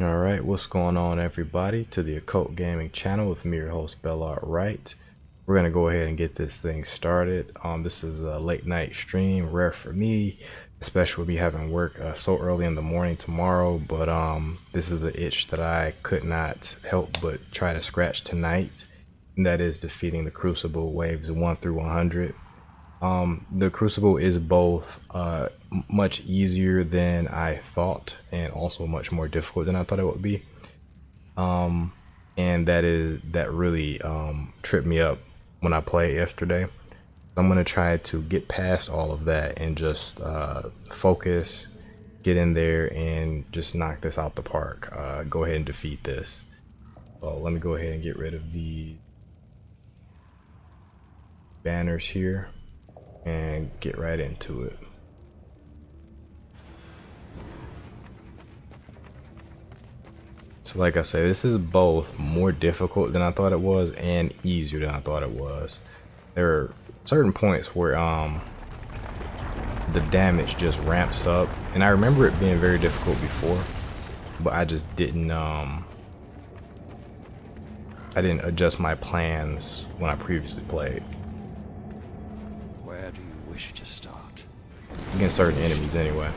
Alright, what's going on everybody? To the Occult Gaming channel with me, your host Belial. We're gonna go ahead and get this thing started. This is a late night stream, rare for me, especially with me having work so early in the morning tomorrow, but this is an itch that I could not help but try to scratch tonight, and that is defeating the Crucible waves 1 through 100. The Crucible is both much easier than I thought and also much more difficult than I thought it would be. And that really tripped me up when I played yesterday. I'm gonna try to get past all of that and just focus, get in there and just knock this out the park. Go ahead and defeat this. So let me go ahead and get rid of the banners here and get right into it. So like I said, this is both more difficult than I thought it was and easier than I thought it was. There are certain points where the damage just ramps up, and I remember it being very difficult before, but I just didn't I didn't adjust my plans when I previously played. Where do you wish to start? Against certain enemies anyway.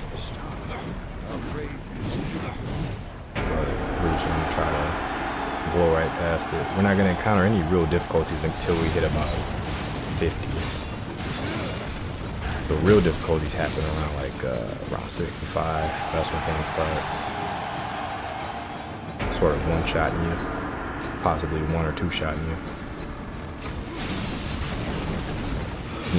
We're just gonna try to blow right past it. We're not gonna encounter any real difficulties until we hit about 50. The real difficulties happen around around 65. That's when things start sort of one-shotting you, possibly one or two-shotting you.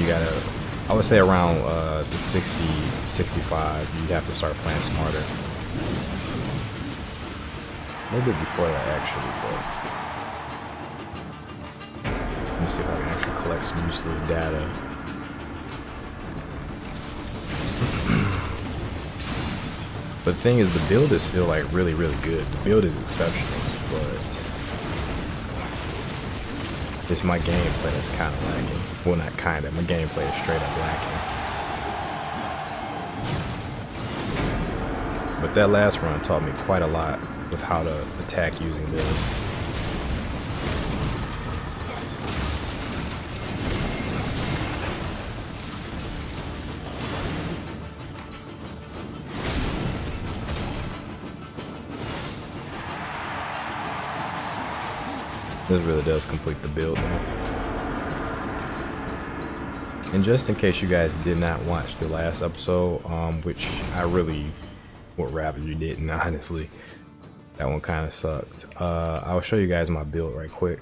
You gotta, I would say around the 60, 65, you have to start playing smarter. A little bit before that actually, but let me see if I can actually collect some useless data. But the thing is, the build is still like really good. The build is exceptional, but it's my gameplay that's kind of lacking. Well, not kind of, my gameplay is straight up lacking. But that last run taught me quite a lot with how to attack using this. This really does complete the build now. And just in case you guys did not watch the last episode, which I really would rather you didn't, honestly. That one kind of sucked. I'll show you guys my build right quick.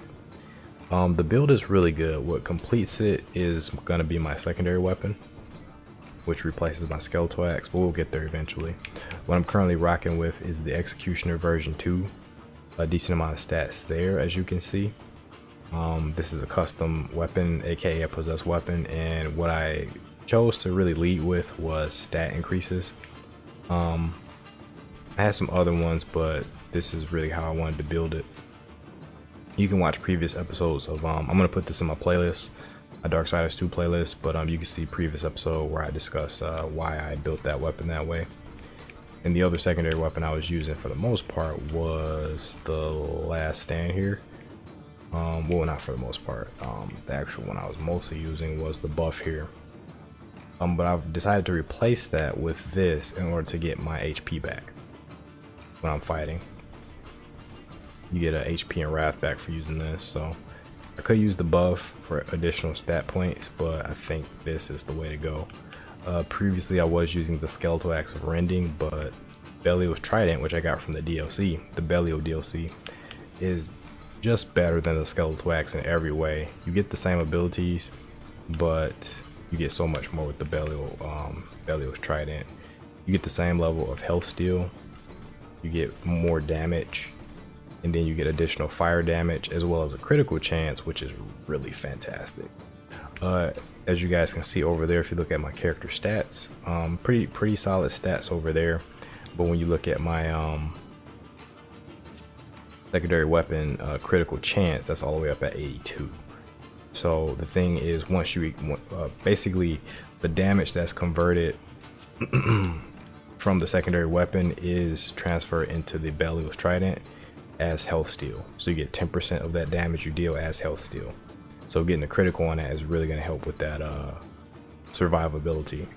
The build is really good. What completes it is going to be my secondary weapon, which replaces my skeletal axe, but we'll get there eventually. What I'm currently rocking with is the Executioner version 2. A decent amount of stats there, as you can see. This is a custom weapon, aka a possessed weapon, and what I chose to really lead with was stat increases. I had some other ones, but this is really how I wanted to build it. You can watch previous episodes of I'm gonna put this in my playlist, a Darksiders 2 playlist, but you can see previous episode where I discuss why I built that weapon that way. And the other secondary weapon I was using for the most part was the last stand here. Well, not for the most part. The actual one I was mostly using was the buff here. But I've decided to replace that with this in order to get my HP back when I'm fighting. You get a HP and wrath back for using this, so I could use the buff for additional stat points, but I think this is the way to go. Previously I was using the skeletal axe of rending, but Belial's Trident, which I got from the DLC, the Belial DLC, is just better than the skeletal axe in every way. You get the same abilities, but you get so much more with the Belial's Trident. You get the same level of health steal, you get more damage, and then you get additional fire damage as well as a critical chance, which is really fantastic. As you guys can see over there, if you look at my character stats, pretty solid stats over there. But when you look at my secondary weapon critical chance, that's all the way up at 82. So the thing is, once you basically the damage that's converted from the secondary weapon is transferred into the Belial's Trident as health steal. So you get 10% of that damage you deal as health steal. So getting a critical on that is really going to help with that survivability.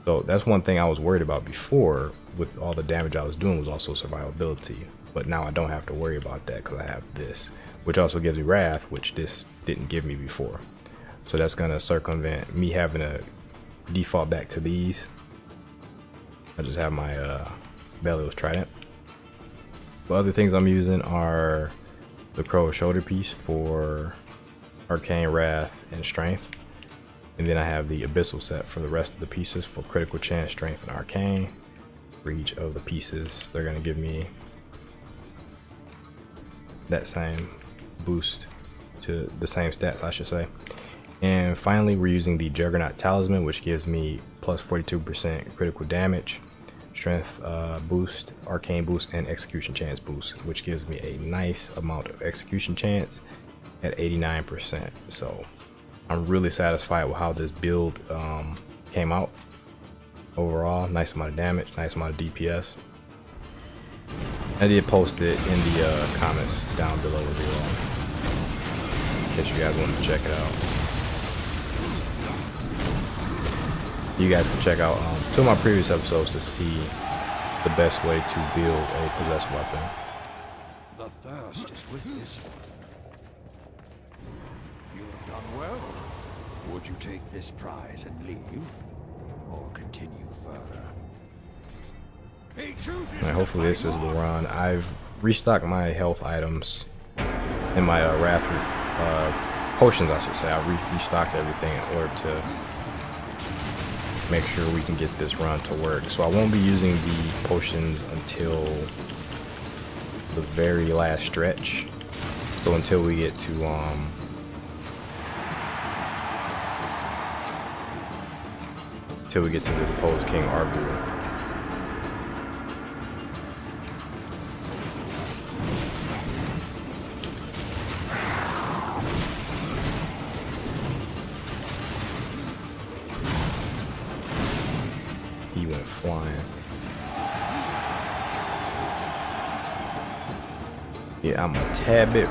So that's one thing I was worried about before with all the damage I was doing, was also survivability. But now I don't have to worry about that because I have this, which also gives me Wrath, which this didn't give me before. So that's going to circumvent me having to default back to these. I just have my Belial's Trident. The other things I'm using are the Crow shoulder piece for Arcane, Wrath, and Strength. And then I have the Abyssal set for the rest of the pieces for critical chance, Strength, and Arcane. For each of the pieces, they're going to give me that same boost to the same stats, I should say. And finally, we're using the Juggernaut Talisman, which gives me plus 42% critical damage, Strength boost, Arcane boost, and Execution chance boost, which gives me a nice amount of Execution chance at 89%. So I'm really satisfied with how this build came out. Overall, nice amount of damage, nice amount of DPS. I did post it in the comments down below in case you guys want to check it out. You guys can check out two of my previous episodes to see the best way to build a possessed weapon. The thirst is with this one. You have done well. Would you take this prize and leave, or continue further? And hopefully this is the run. I've restocked my health items and my Wrath potions, I should say. I restocked everything in order to make sure we can get this run to work. So I won't be using the potions until the very last stretch. So until we get to the deposed King Argu. He went flying. Yeah, I'm a tad bit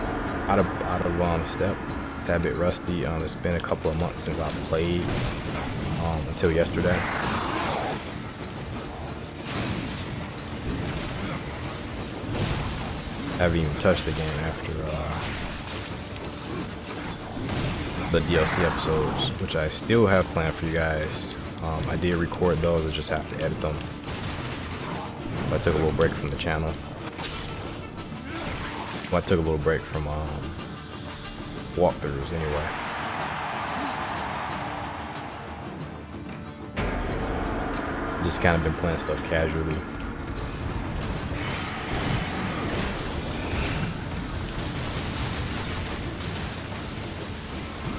out of step, tad bit rusty. It's been a couple of months since I played until yesterday. I haven't even touched the game after the DLC episodes, which I still have planned for you guys. I did record those, I just have to edit them. I took a little break from the channel. Well, I took a little break from walkthroughs anyway. Just kind of been playing stuff casually.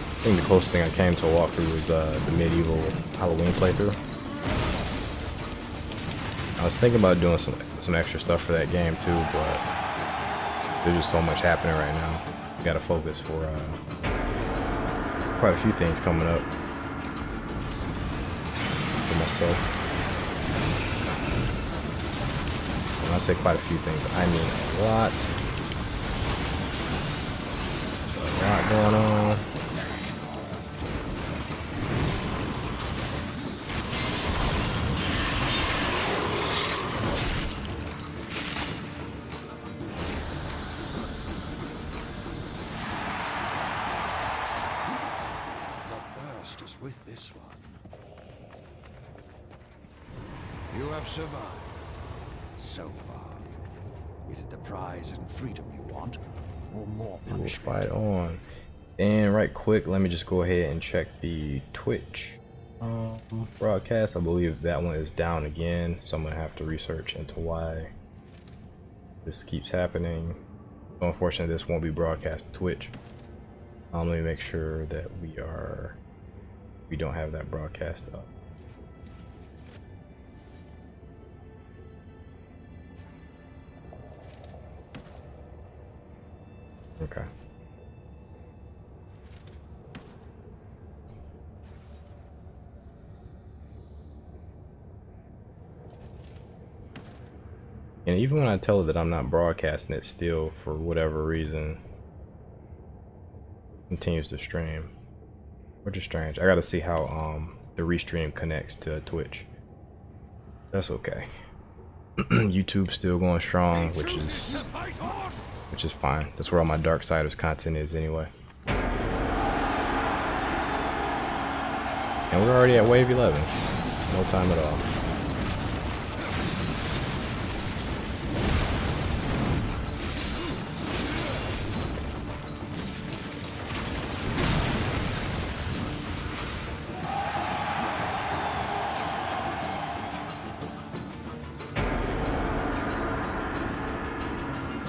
I think the closest thing I came to a walkthrough was the medieval Halloween playthrough. I was thinking about doing some extra stuff for that game too, but there's just so much happening right now. You gotta focus for quite a few things coming up for myself. When I say quite a few things, I mean a lot. There's a lot going on. With this one, you have survived so far. Is it the prize and freedom you want, or more punishment? We'll fight on. And right quick, let me just go ahead and check the Twitch broadcast. I believe that one is down again, so I'm gonna have to research into why this keeps happening. So unfortunately, this won't be broadcast to Twitch. Let me make sure that we don't have that broadcast up. Okay. And even when I tell it that I'm not broadcasting, it still, for whatever reason, continues to stream, which is strange. I gotta see how the restream connects to Twitch. That's okay. YouTube's still going strong, which is fine. That's where all my Darksiders content is anyway. And we're already at wave 11. No time at all.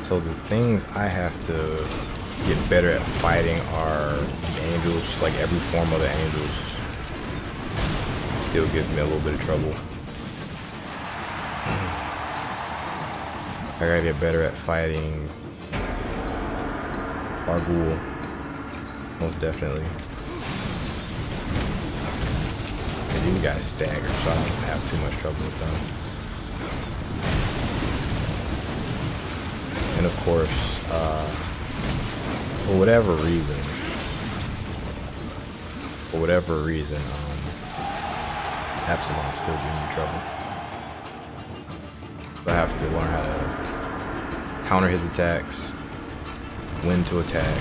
So the things I have to get better at fighting are the angels, like every form of the angels still gives me a little bit of trouble. I gotta get better at fighting Argul, most definitely. And these guys stagger, so I don't have too much trouble with them. And of course, for whatever reason, Absalom's still giving me trouble. So I have to learn how to counter his attacks, when to attack,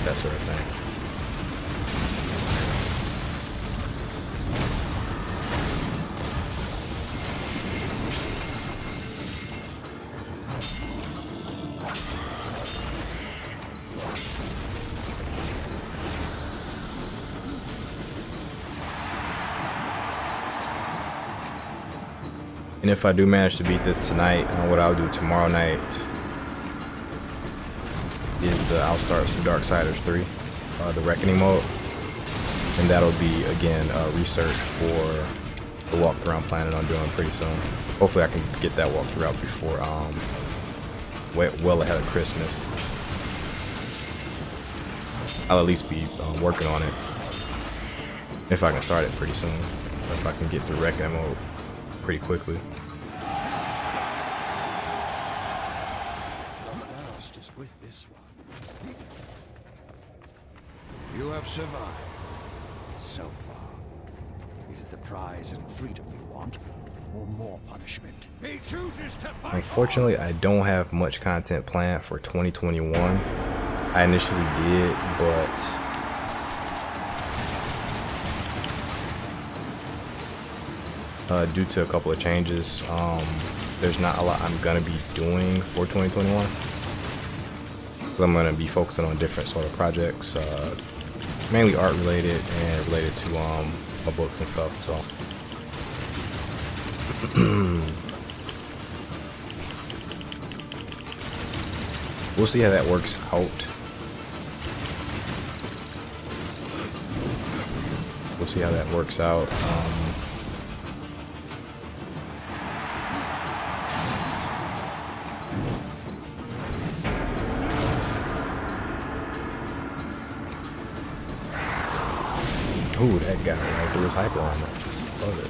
that sort of thing. And if I do manage to beat this tonight, what I'll do tomorrow night is I'll start some Darksiders 3, the Reckoning mode, and that'll be again research for the walkthrough I'm planning on doing pretty soon. Hopefully I can get that walkthrough out before well ahead of Christmas. I'll at least be working on it if I can start it pretty soon. If I can get through Reckoning mode pretty quickly. With this one. You have survived so far. Is it the prize and freedom you want, or more punishment? He chooses to fight. Unfortunately, I don't have much content planned for 2021. I initially did, but due to a couple of changes, there's not a lot I'm gonna be doing for 2021. So I'm gonna be focusing on different sort of projects, mainly art related and related to my books and stuff. So we'll see how that works out. We'll see how that works out. Ooh, that guy right through his hyper armor. Love it.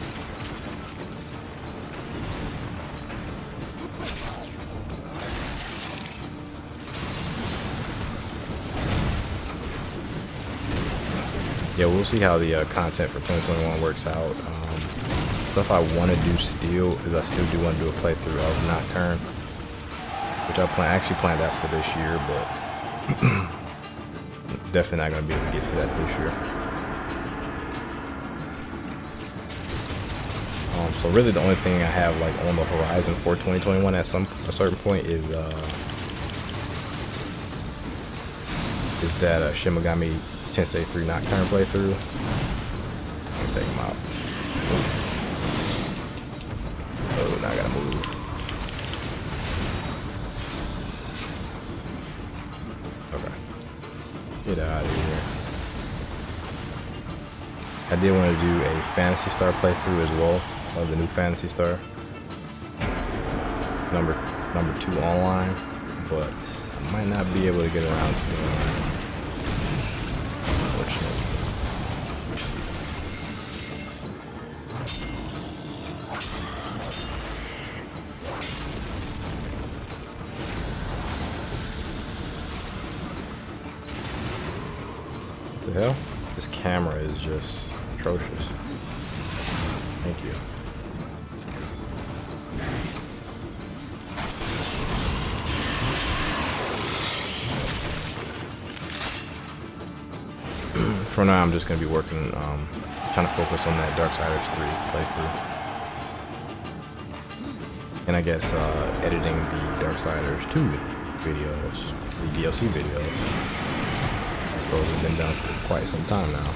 Yeah, we'll see how the content for 2021 works out. Stuff I want to do still is I still do want to do a playthrough of Nocturne, which I actually planned that for this year, but definitely not going to be able to get to that this year. So really the only thing I have like on the horizon for 2021 at a certain point is that Shin Megami Tensei 3 Nocturne playthrough. Let me take him out. Oh, now I gotta move. Okay. Get out of here. I did want to do a Phantasy Star playthrough as well. Of the new Phantasy Star, number 2 online, but I might not be able to get around to it, unfortunately. What the hell? This camera is just atrocious. Thank you. For now, I'm just gonna be working, trying to focus on that Darksiders 3 playthrough, and I guess editing the Darksiders 2 videos, the DLC videos. Those have been done for quite some time now.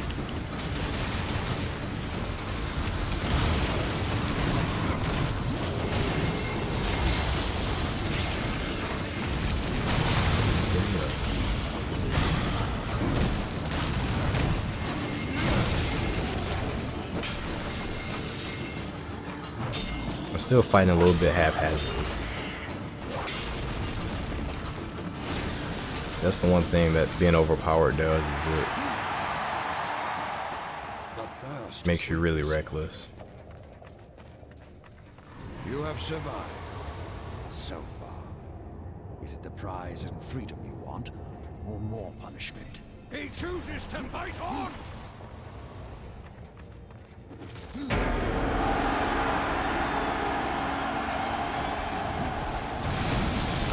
I'm still fighting a little bit haphazardly. That's the one thing that being overpowered does, is it makes you really reckless. You have survived so far. Is it the prize and freedom you want, or more punishment? He chooses to fight on!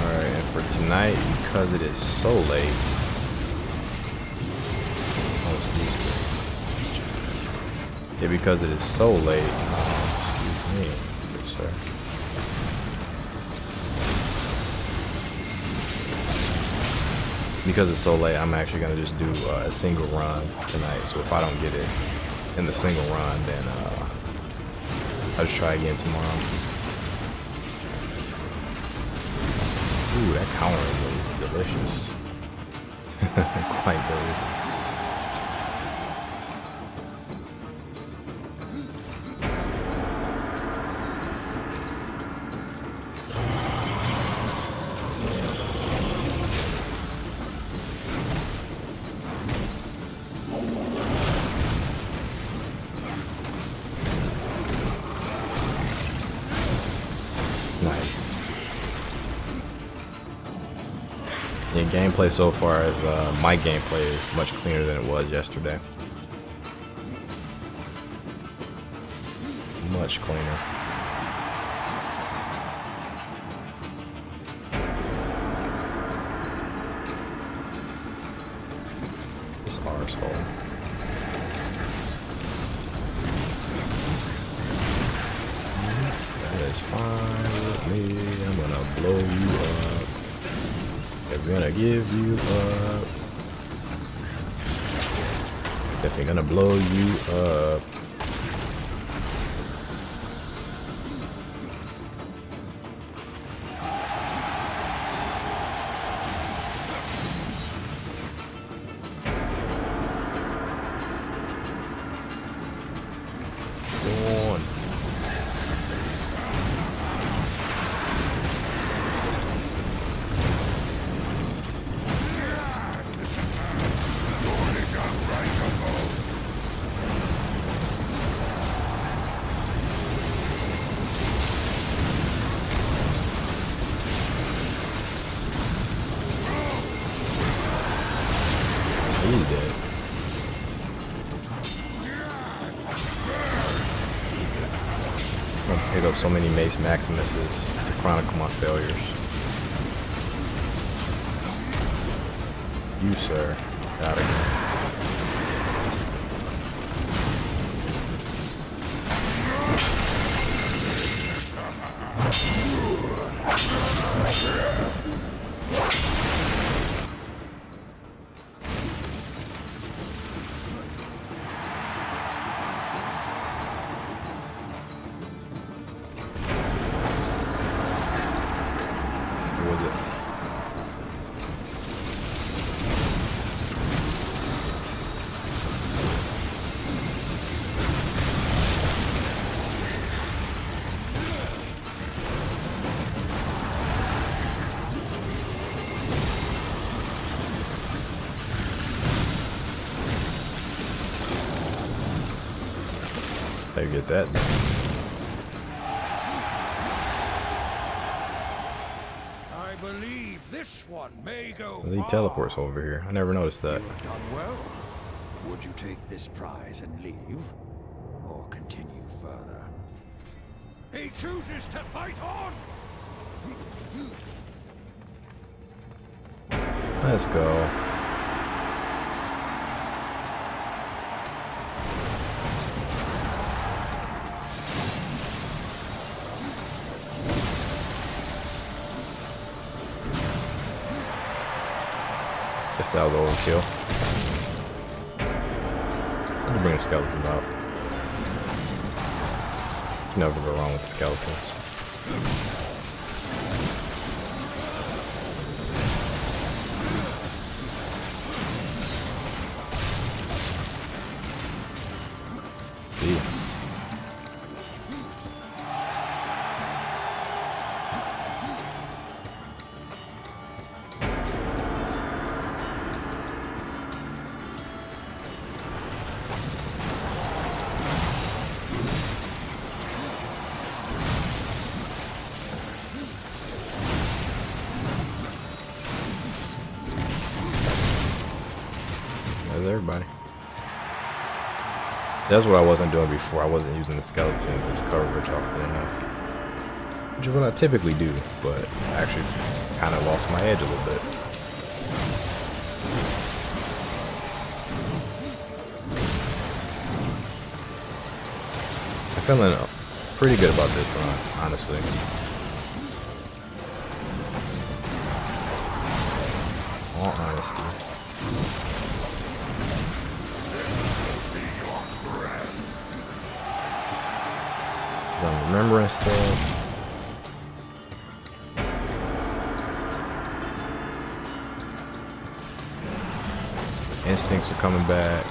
Alright, and for tonight, because it is so late. Yeah, because it is so late. Excuse me, good sir. Because it's so late, I'm actually gonna just do a single run tonight. So if I don't get it in the single run, then I'll just try again tomorrow. Ooh, that counter is delicious. Quite delicious. Yeah, gameplay so far is my gameplay is much cleaner than it was yesterday. Much cleaner. This arsehole. That is fine with me. I'm gonna blow you up. They're gonna give you up. Definitely gonna blow you up. Go on. He's dead. I'm gonna pick up so many Mace Maximuses to chronicle my failures. You, sir, get out of here. Who was it? They get that. I believe this one may go He far. teleports over here. I never noticed that. You have done well. Would you take this prize and leave, or continue further? He chooses to fight on! Let's go. Guess that was overkill. Let me bring the skeleton out. Never go wrong with the skeletons. See. There's everybody. That's what I wasn't doing before. I wasn't using the skeletons as coverage often enough. Which is what I typically do, but I actually kind of lost my edge a little bit. I'm feeling pretty good about this run, honestly. All honesty. I'm remembering stuff. Instincts are coming back.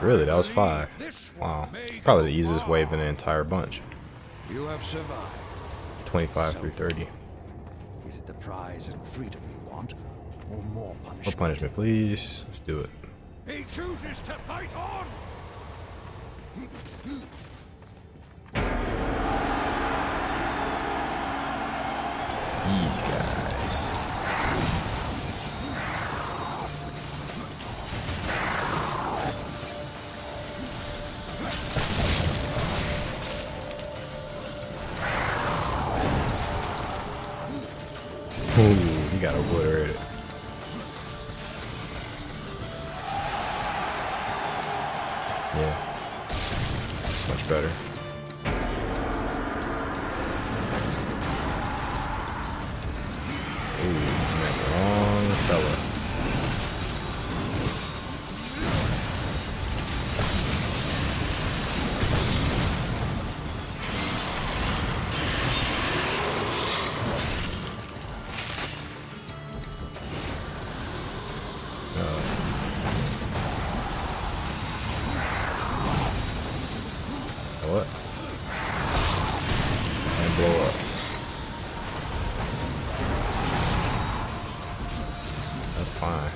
Really, that was 5. Wow, it's probably the easiest wave in the entire bunch. You have survived. 25 through 30. Is it the prize and freedom you want, or more No punishment? punishment, please. Let's do it. He chooses to fight on! These guys. Ooh, he got obliterated. Yeah. Much better. Ooh, man, wrong fella. What? And blow up. That's fine.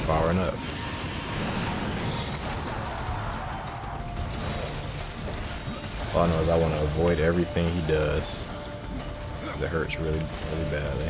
Powering up. All I know is I want to avoid everything he does, because it hurts really, really badly.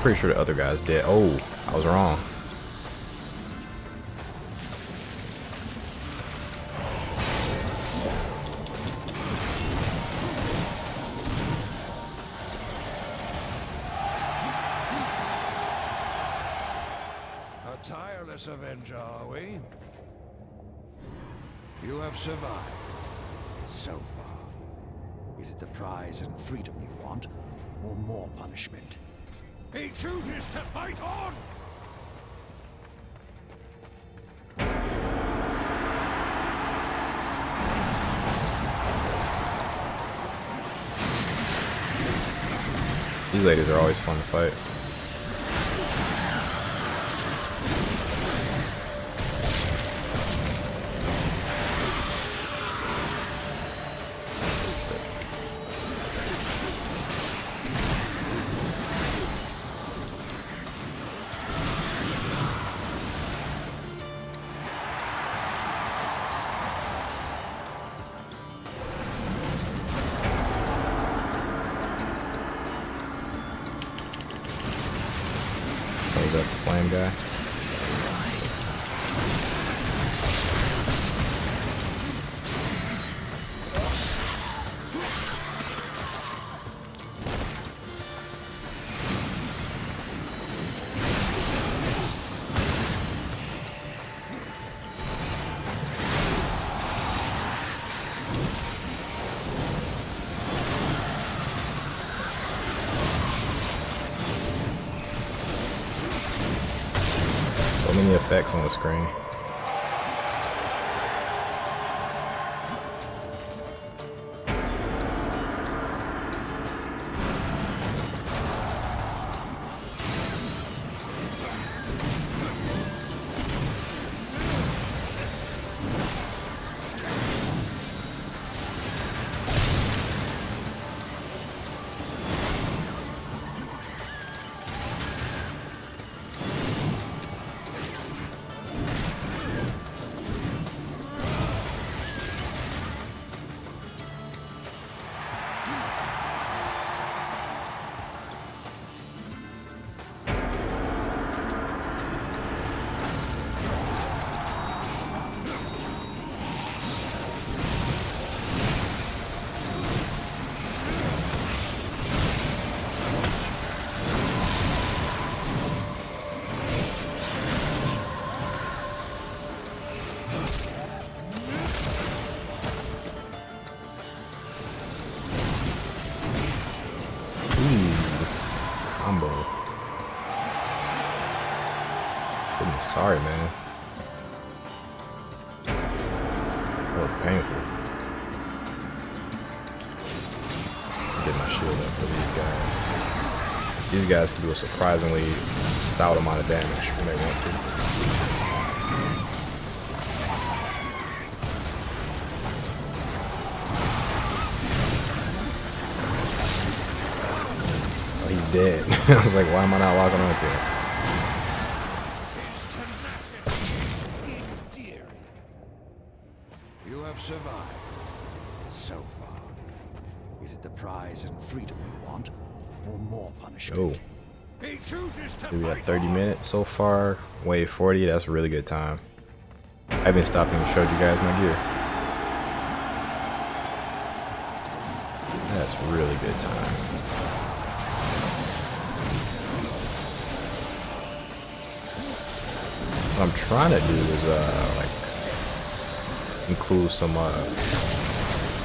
Pretty sure the other guy's dead. Oh, I was wrong. A tireless avenger, are we? You have survived. So far. Is it the prize and freedom you want, or more punishment? He chooses to fight on! These ladies are always fun to fight. That's the flame guy. So many effects on the screen. Combo. Goodness, sorry, man. That was painful. Get my shield up for these guys. These guys can do a surprisingly stout amount of damage when they want to. Dead. I was like, why am I not locking onto him? You have survived. So far. Is it the prize and freedom you want, or more punishment? Oh. He chooses to We got 30 minutes so far. Wave 40, that's a really good time. I haven't stopped and showed you guys my gear. That's a really good time. What I'm trying to do is like include some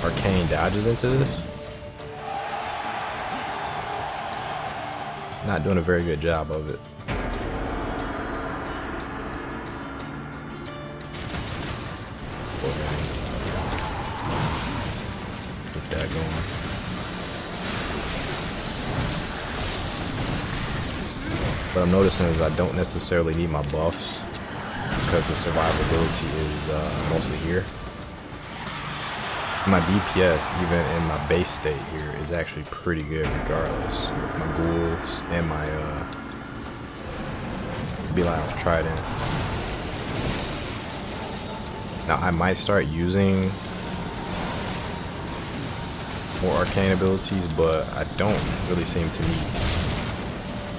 arcane dodges into this. Not doing a very good job of it. Get that going. What I'm noticing is I don't necessarily need my buffs, because the survivability is mostly here. My DPS, even in my base state here, is actually pretty good regardless, with my ghouls and my Belial Trident. Now I might start using more arcane abilities, but I don't really seem to need to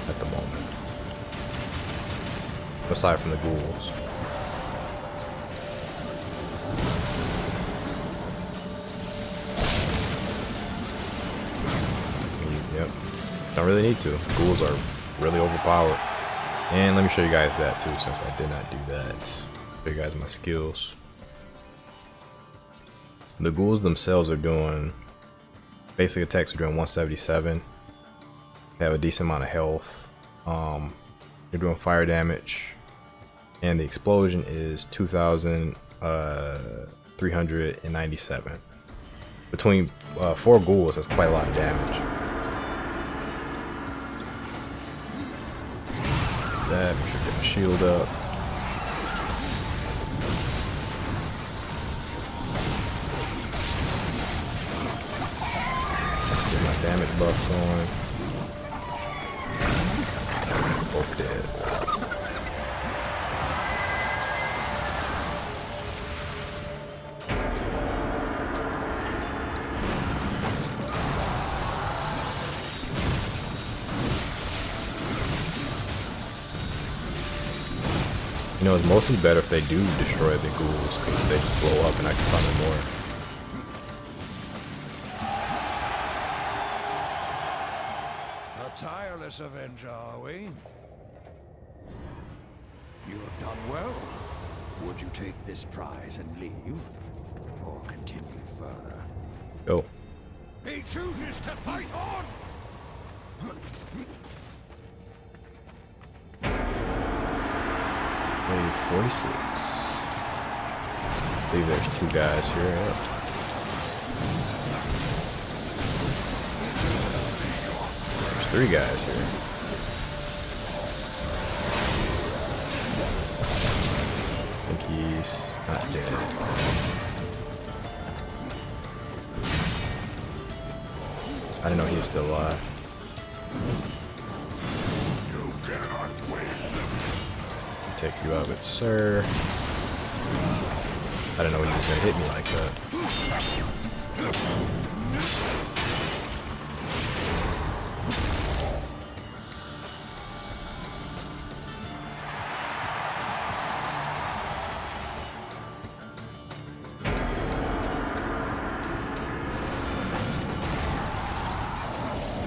at the moment. aside from the ghouls. Yep. Don't really need to. Ghouls are really overpowered. And let me show you guys that too, since I did not do that. Show you guys my skills. The ghouls themselves are doing basic attacks are doing 177. They have a decent amount of health. They're doing fire damage, and the explosion is 2,397. Between 4 ghouls, that's quite a lot of damage. That we should get my shield up. Get my damage buff going. Both dead. You know, it's mostly better if they do destroy the ghouls, because they just blow up and I can summon more. A tireless avenger, are we? You have done well. Would you take this prize and leave? Or continue further? Go. He chooses to fight on! Wave 46. I believe there's 2 guys here. Yep. There's 3 guys here. I think he's not dead. I didn't know he was still alive. Take you out of it, sir. I didn't know he was gonna hit me like that.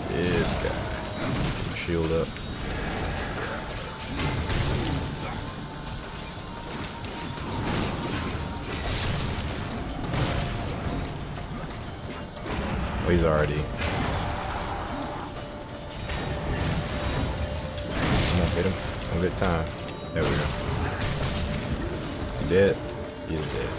This guy. Shield up. Oh, he's already. Come on, hit him. One good time. There we go. He dead? He's dead.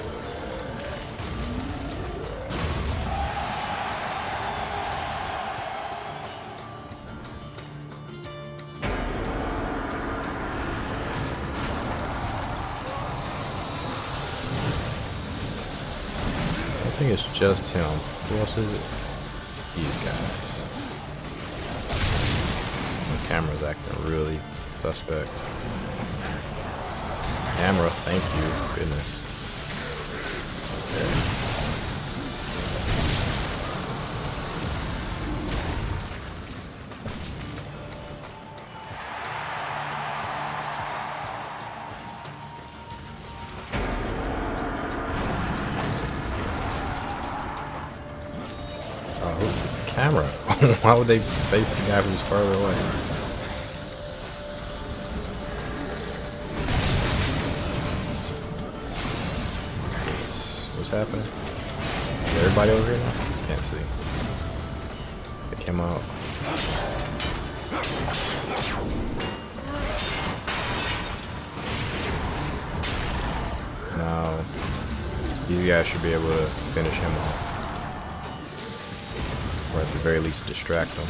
I think it's just him. Who else is it? These guys. The camera's acting really suspect. Camera, thank you. Goodness. Yeah. It's camera. Why would they face the guy who's further away? What's happening? Is everybody over here now? Can't see. They came out. Now, these guys should be able to finish him off. Or at the very least distract them.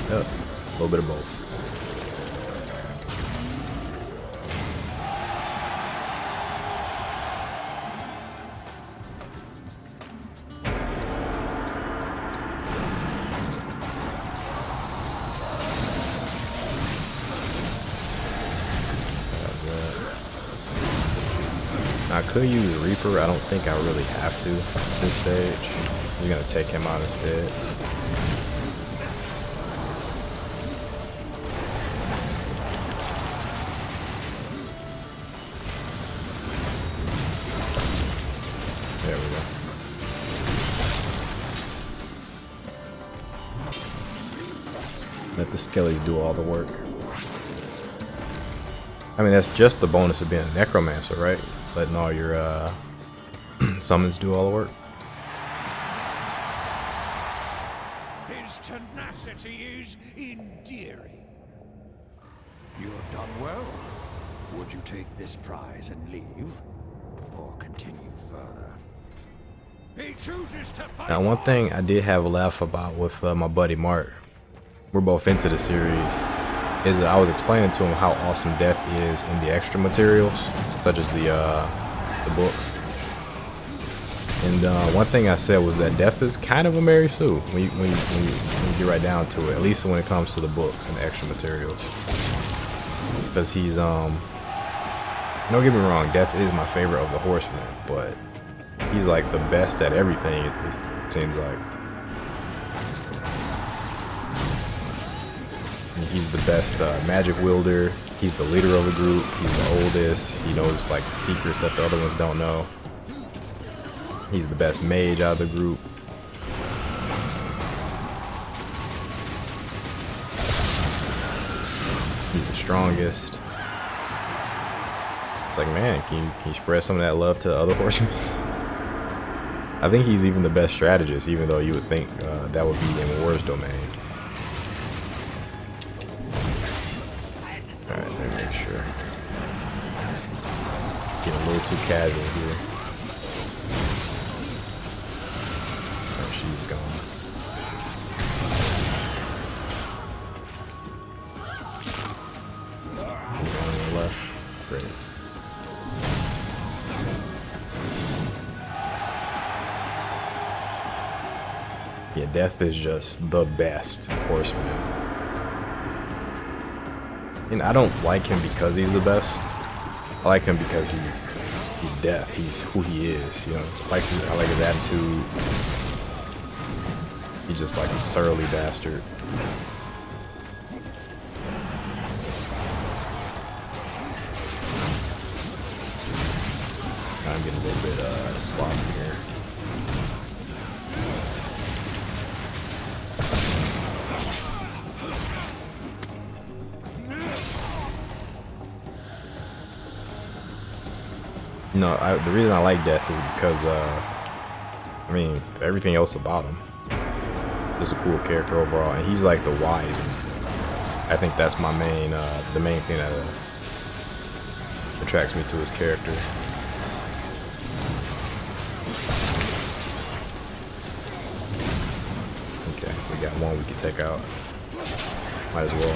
Yep, a little bit of both. I could use Reaper. I don't think I really have to at this stage. I'm gonna take him out instead. the skellies do all the work. I mean, that's just the bonus of being a necromancer, right? Letting all your summons do all the work. His tenacity is endearing. You have done well. Would you take this prize and leave, or continue further? He chooses to fight. Now, one thing I did have a laugh about with my buddy Mark, we're both into the series, is that I was explaining to him how awesome death is in the extra materials, such as the books. And one thing I said was that death is kind of a Mary Sue when you get right down to it, at least when it comes to the books and the extra materials. Because he's, don't get me wrong, death is my favorite of the horsemen, but he's like the best at everything, it seems like. He's the best magic wielder. He's the leader of the group. He's the oldest. He knows like secrets that the other ones don't know. He's the best mage out of the group. He's the strongest. It's like, man, can you spread some of that love to the other horsemen? I think he's even the best strategist, even though you would think that would be in War's domain. Alright, let me make sure. Getting a little too casual here. Oh, she's gone. Going on the left. Great. Yeah, Death is just the best horseman. And I don't like him because he's the best. I like him because he's Death. He's who he is, you know. I like his attitude. He's just like a surly bastard. I'm getting a little bit sloppy here. No, the reason I like Death is because, I mean, everything else about him. Just a cool character overall, and he's like the wise one. I think that's my main, the main thing that attracts me to his character. Okay, we got one we can take out. Might as well.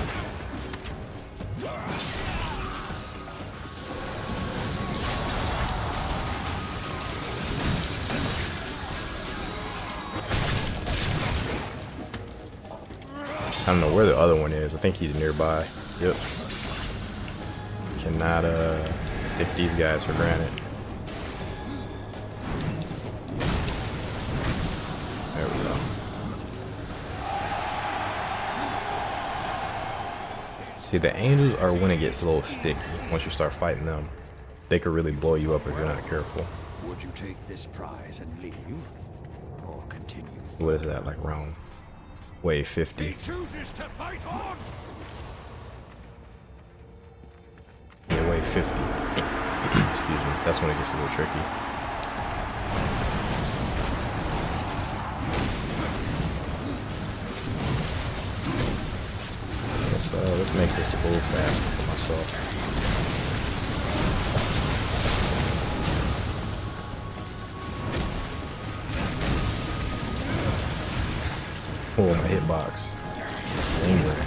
I don't know where the other one is. I think he's nearby. Yep. Cannot take these guys for granted. There we go. See, the angels are when it gets a little sticky. Once you start fighting them, they could really blow you up if you're not careful. Would you take this prize and leave, or continue? What is that, like round? Wave 50. He chooses to fight on. Yeah, wave 50. Excuse me. That's when it gets a little tricky. Let's make this a little faster for myself. Oh, my hitbox. Lingering.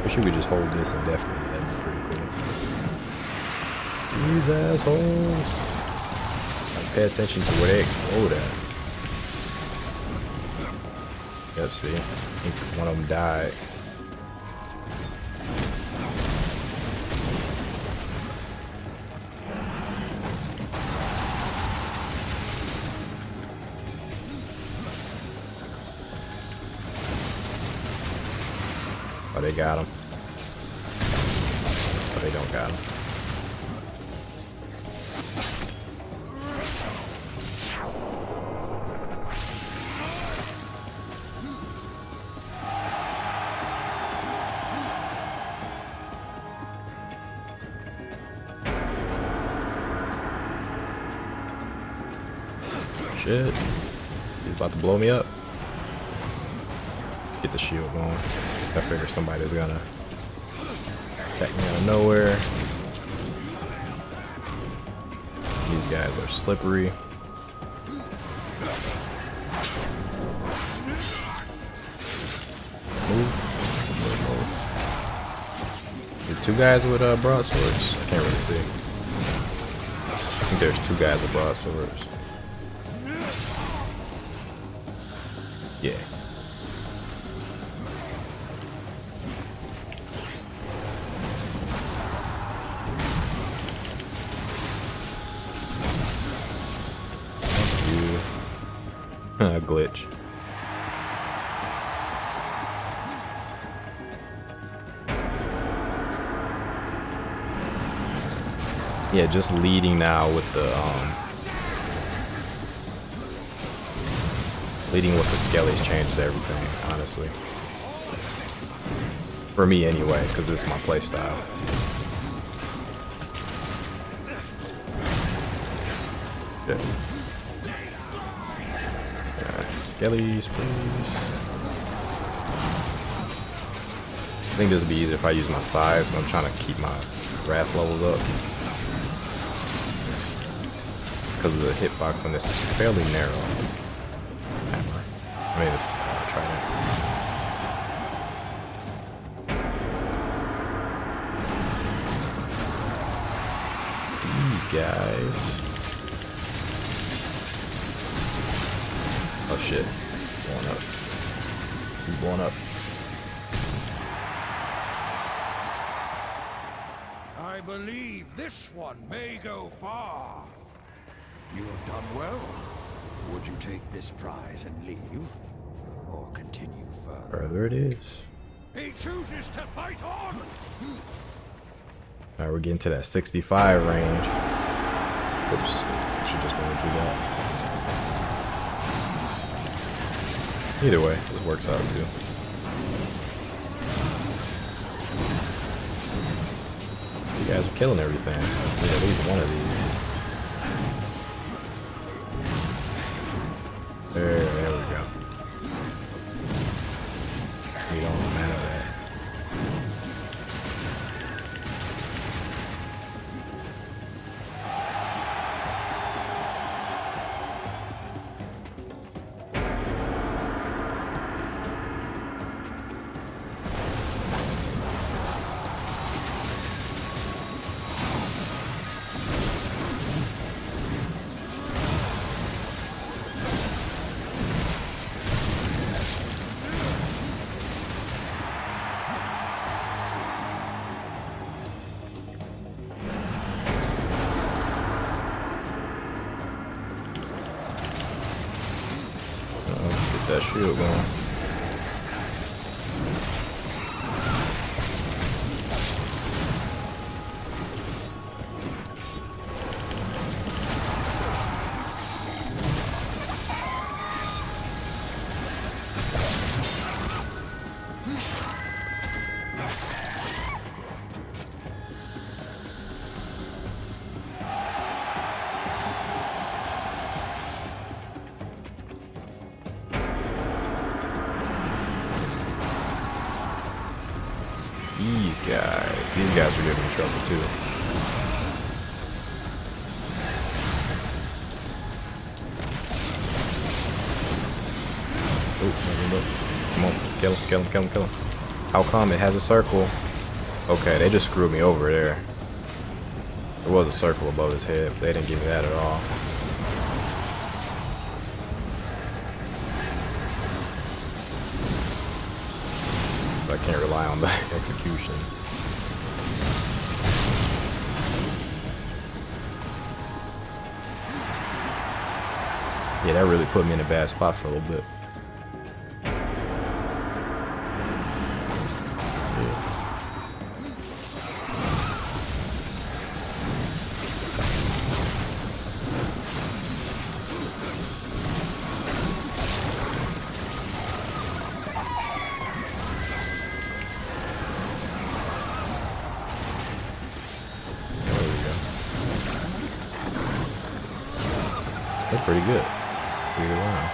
Wish you could just hold this indefinitely. That'd be pretty cool. These assholes. Like, pay attention to where they explode at. Yep, see? I think one of them died. Oh, they got him. Oh, they don't got him. shit. He's about to blow me up. Get the shield going. I figure somebody's gonna attack me out of nowhere. These guys are slippery. Move. The two guys with broadswords? I can't really see. I think there's two guys with broadswords. Yeah. Glitch. Yeah, just leading now with the leading with the skellies changes everything, honestly. For me anyway, because this is my playstyle. Yeah. Skellies, please. I think this would be easier if I use my Scythe, but I'm trying to keep my wrath levels up. Because the hitbox on this is fairly narrow. Hammer. I mean, this Trident. These guys. Oh shit. Blowing up. He's blowing up. I believe this one may go far. You've done well. Would you take this prize and leave? Or continue further? Further it is. He chooses to fight on! Alright, we're getting to that 65 range. Oops. I should just go and do that. Either way, it works out too. You guys are killing everything. I need at least one of these. There we go. We don't matter that. That shield going. These guys are giving me trouble too. Oh, come on, kill him, kill him, kill him, kill him. How come it has a circle? Okay, they just screwed me over there. There was a circle above his head, but they didn't give me that at all. But I can't rely on the execution. Yeah, that really put me in a bad spot for a little bit. Pretty good. Weird around.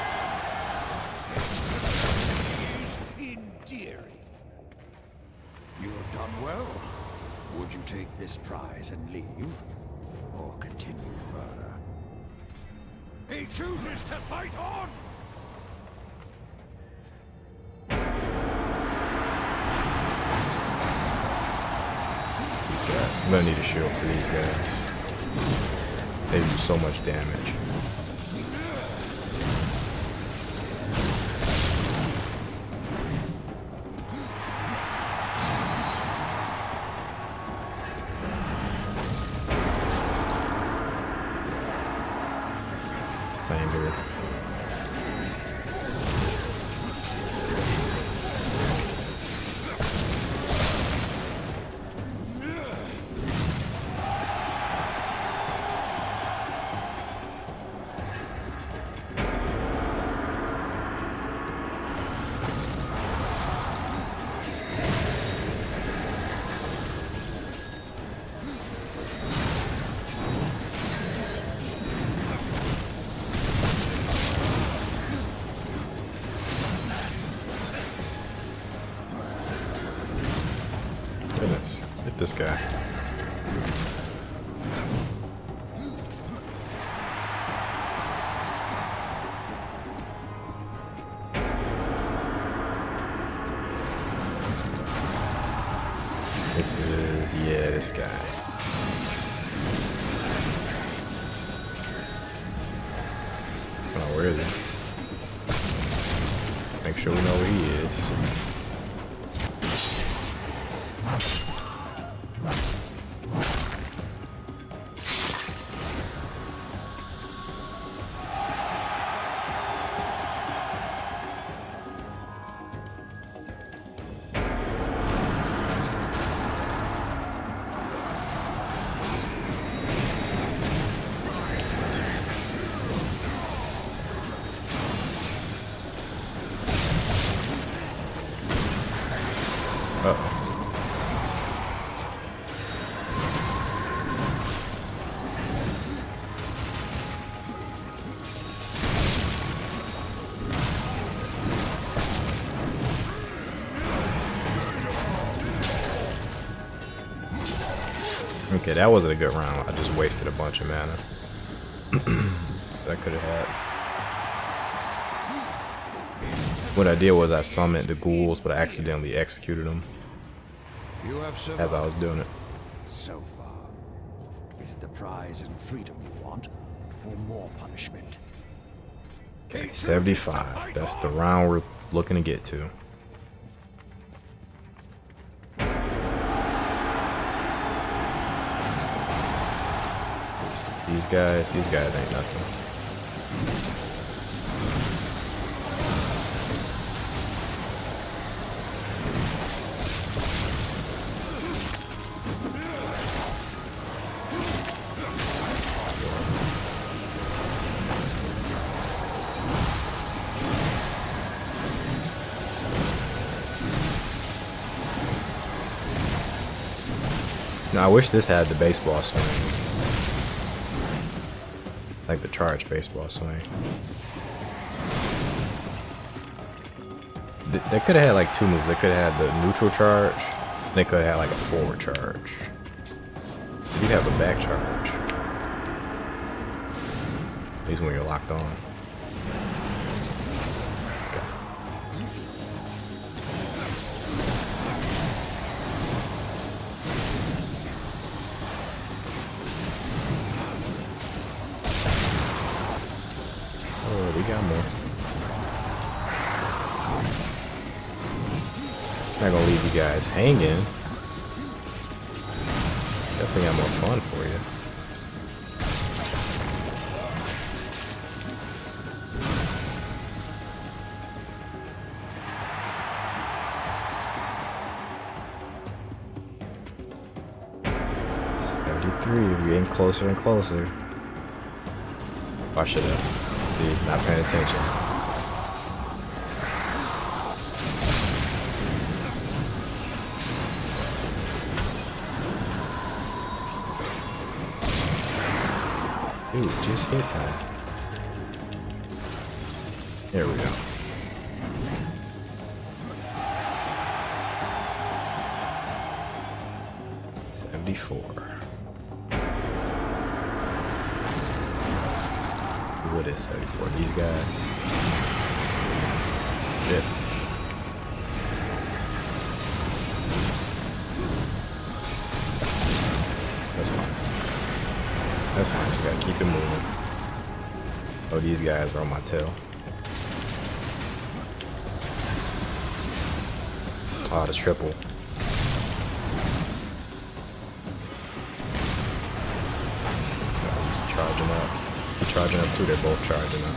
Endearing. You've done well. Would you take this prize and leave, or continue further? He chooses to fight on. These guys. I'm gonna need a shield for these guys. They do so much damage. Same here. Hit this guy. This is, yeah, this guy. Oh, where is he? Make sure we know where he is. Uh-oh. Okay, that wasn't a good round. I just wasted a bunch of mana. That could have had. What I did was I summoned the ghouls, but I accidentally executed them as I was doing it. So far, is it the prize and freedom you want, or more punishment? Okay, 75. That's the round we're looking to get to. These guys ain't nothing. Now, I wish this had the baseball swing. Like the charge baseball swing. They could have had like two moves. They could have had the neutral charge. They could have had like a forward charge. You have a back charge. At least when you're locked on. We got more. Not gonna leave you guys hanging. Definitely got more fun for you. We're getting closer and closer. I should have. See, not paying attention. Dude, just hit that. Here we go. What is 74? These guys. Yeah. That's fine. That's fine. Just gotta keep it moving. Oh, these guys are on my tail. Oh, the triple. Oh, he's charging up. He's charging up too. They're both charging up.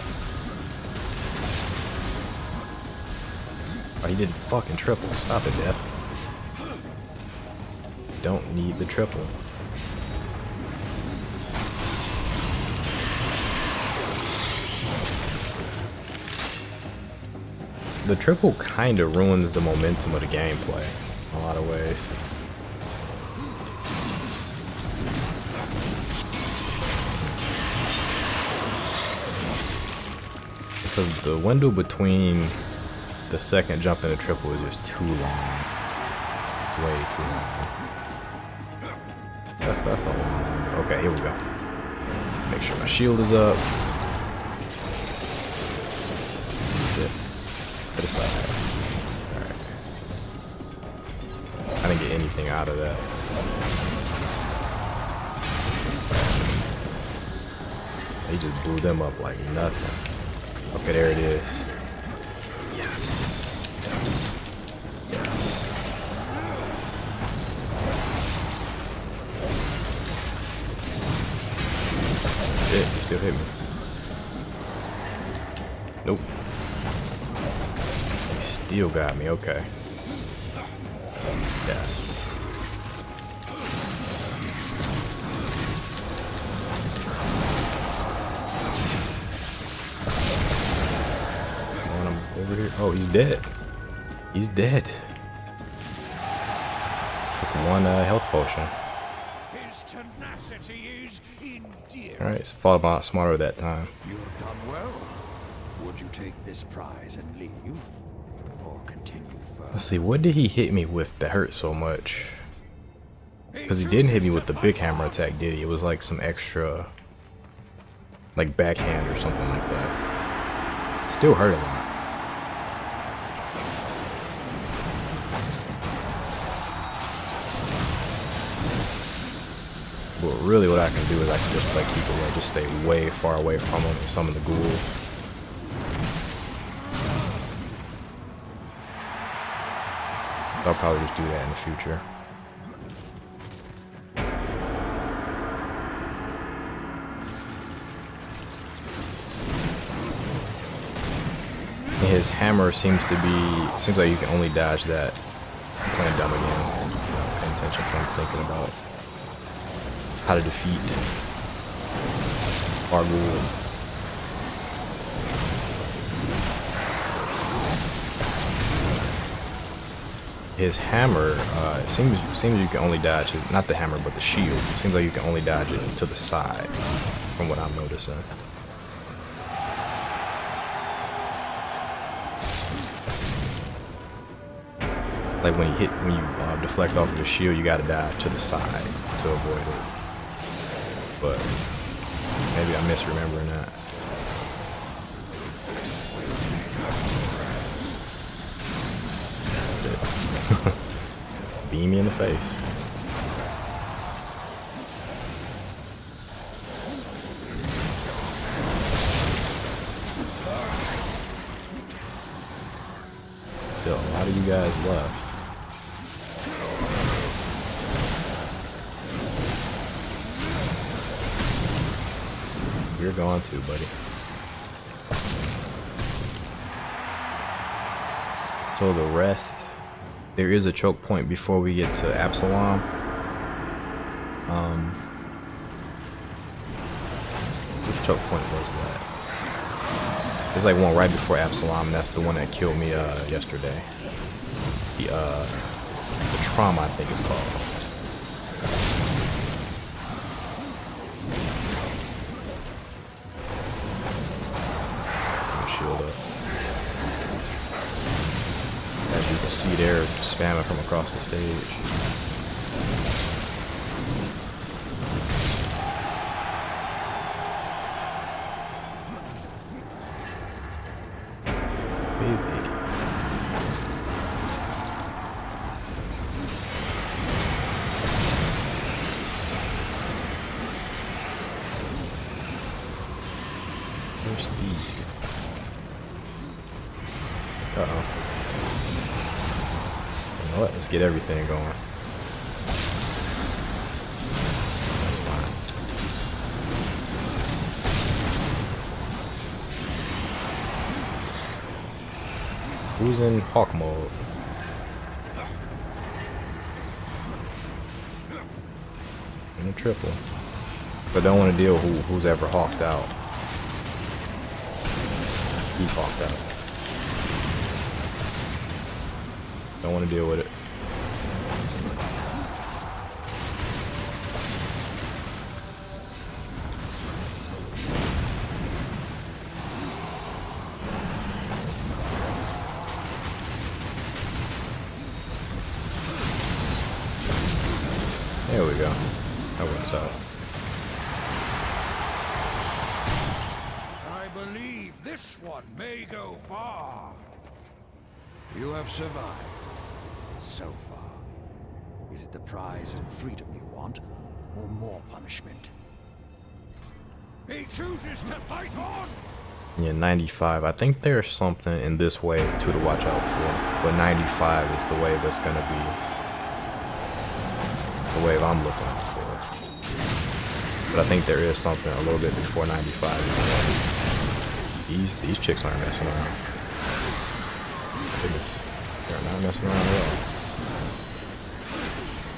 Oh, he did his fucking triple. Stop it, Death. Don't need the triple. The triple kind of ruins the momentum of the gameplay in a lot of ways. Because the window between the second jump and the triple is just too long. Way too long. That's all. Okay, here we go. Make sure my shield is up. Put aside. Alright. I didn't get anything out of that. He just blew them up like nothing. Okay, there it is. Yes. Yes. Yes. Shit, he still hit me. Nope. Still got me, okay. Yes. Come on, I'm over here. Oh, he's dead. He's dead. Took one health potion. His tenacity is endearing. Alright, so fought a lot smarter that time. You've done well. Would you take this prize and leave? Or continue further? Let's see, what did he hit me with that hurt so much? Because he didn't hit me with the big hammer attack, did he? It was like some extra, like backhand or something like that. Still hurt a lot. But really what I can do is I can just like keep away, just stay way far away from him and some of the ghouls. So I'll probably just do that in the future. And his hammer seems like you can only dodge that. I'm playing dumb again. Not paying attention because I'm thinking about how to defeat our ghoul. His hammer, seems you can only dodge it, not the hammer, but the shield. It seems like you can only dodge it to the side, from what I'm noticing. Like when you deflect off of the shield, you gotta dodge to the side to avoid it. But maybe I'm misremembering that. Beam me in the face. Still a lot of you guys left. You're gone too, buddy. So the rest, there is a choke point before we get to Absalom. Which choke point was that? There's like one right before Absalom. That's the one that killed me yesterday. The trauma, I think it's called. Shield up. see they're spamming from across the stage. Where's these? Uh-oh. You know what? Let's get everything going. Who's in hawk mode? In a triple. But don't want to deal with who's ever hawked out. He's hawked out. Don't want to deal with it. There we go. That works out. I believe this one may go far. You have survived. So far. Is it the prize and freedom you want, or more punishment? He chooses to fight on! Yeah, 95. I think there's something in this wave too to watch out for. But 95 is the wave that's gonna be the wave I'm looking out for. But I think there is something a little bit before 95. These chicks aren't messing around. They're not messing around at all.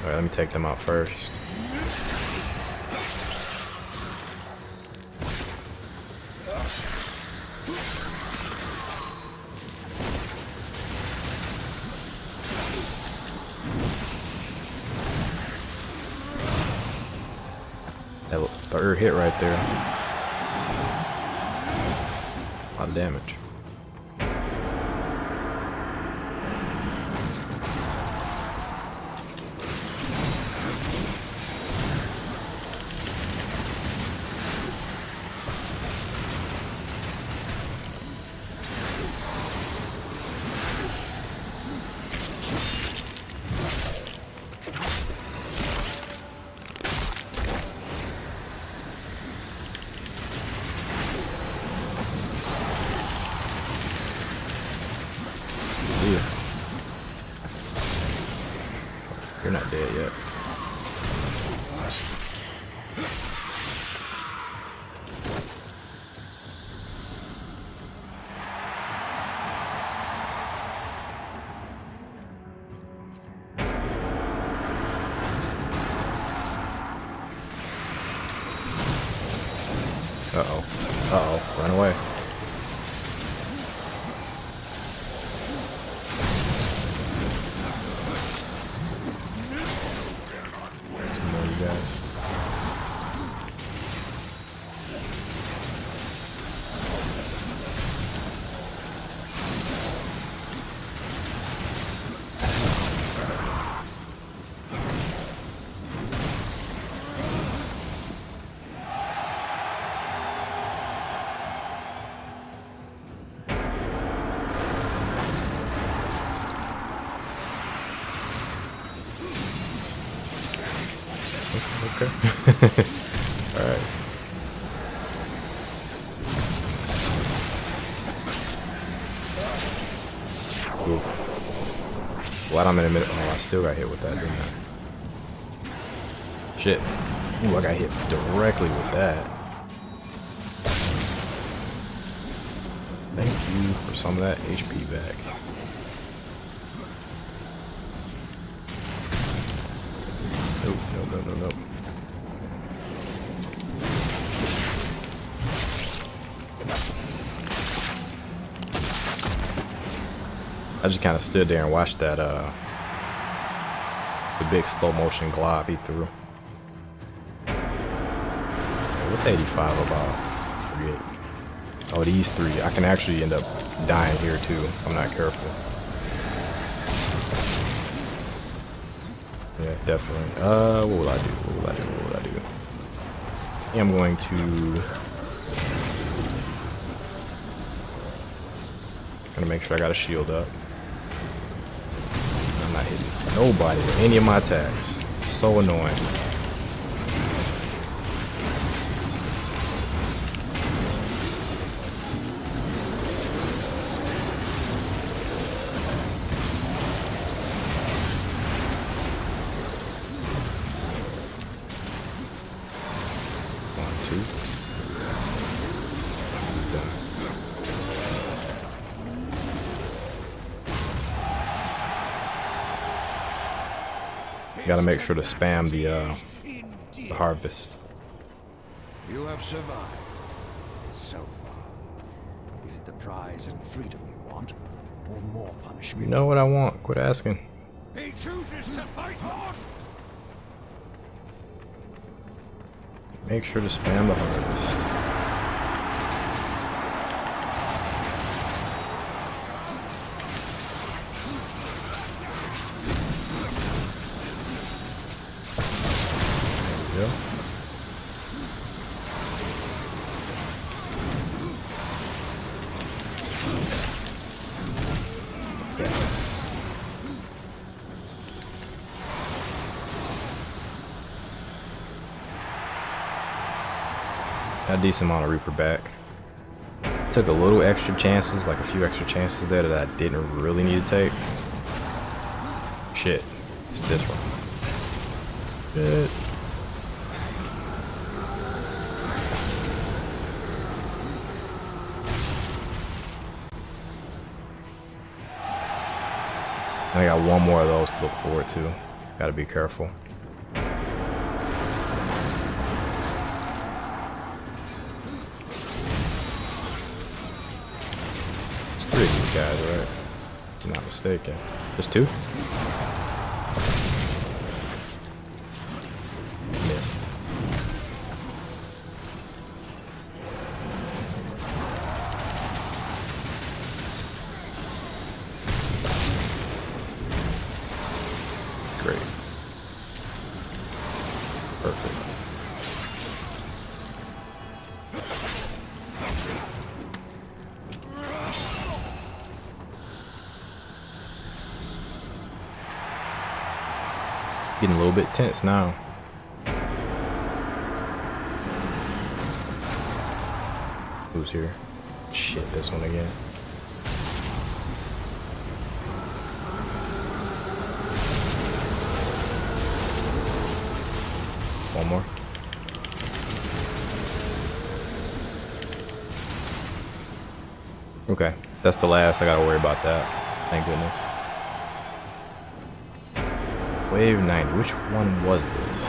Alright, let me take them out first. That third hit right there. A lot of damage. You're not dead yet. Uh-oh. Uh-oh. Run away. Okay. Alright. Oof. What, I'm in a minute. Oh, I still got hit with that, didn't I? Shit. Ooh, I got hit directly with that. Thank you for some of that HP back. Nope, no. I just kind of stood there and watched that, the big slow motion glob he threw. What's 85 about? I forget. Oh, these three. I can actually end up dying here too if I'm not careful. Yeah, definitely. What will I do? What will I do? What will I do? I'm going to... Gonna make sure I got a shield up. I'm not hitting nobody with any of my attacks. So annoying. Gotta make sure to spam the harvest. You have survived so far. Is it the prize and freedom you want, or more punishment? You know what I want. Quit asking. He chooses to fight on. Make sure to spam the harvest. There we go. Yes. Got a decent amount of Reaper back. Took a little extra chances, like a few extra chances there that I didn't really need to take. Shit. It's this one. Shit. I got one more of those to look forward to. Gotta be careful. There's 3 of these guys, right? If I'm not mistaken. There's 2? Missed. Great. Perfect. Getting a little bit tense now. Who's here? Shit, this one again. One more. Okay, that's the last. I gotta worry about that. Thank goodness. Wave 90. Which one was this?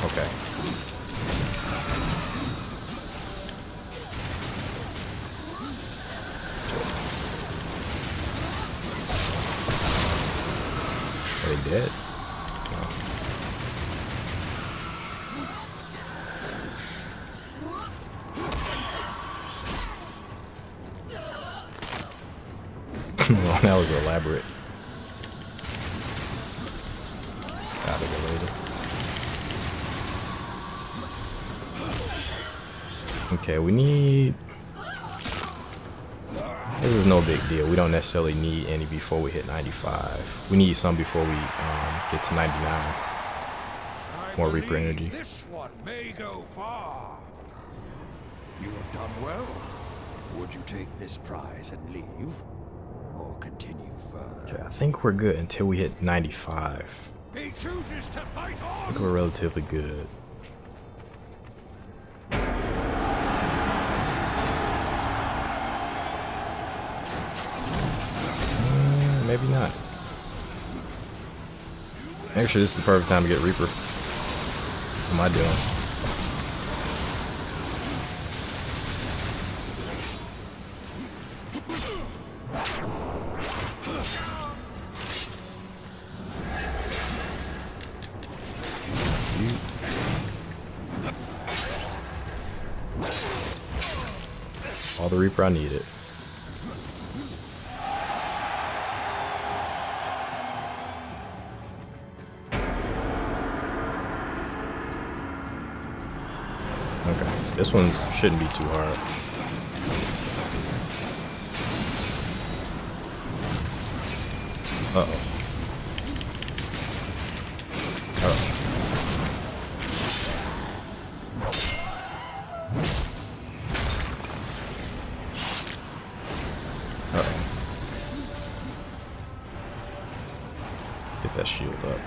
Okay. Are they dead? No. Well, that was elaborate. Gotta go later. Okay, we need... This is no big deal. We don't necessarily need any before we hit 95. We need some before we get to 99. More Reaper energy. This one may go far. You have done well. Would you take this prize and leave, or continue further? Okay, I think we're good until we hit 95. He chooses to fight on. I think we're relatively good. Maybe not. Actually, this is the perfect time to get Reaper. What am I doing? All the Reaper I needed. This one shouldn't be too hard. Uh-oh. Uh-oh. Uh-oh. Get that shield up.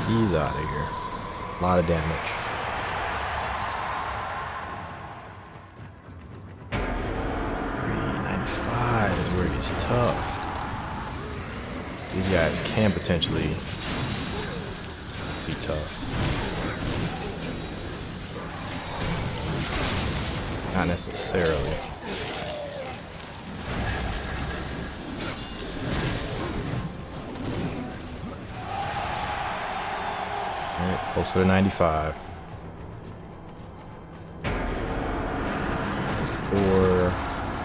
He's out of here. A lot of damage. $395 is where it gets tough. These guys can potentially be tough. Not necessarily. Closer to 95. 4.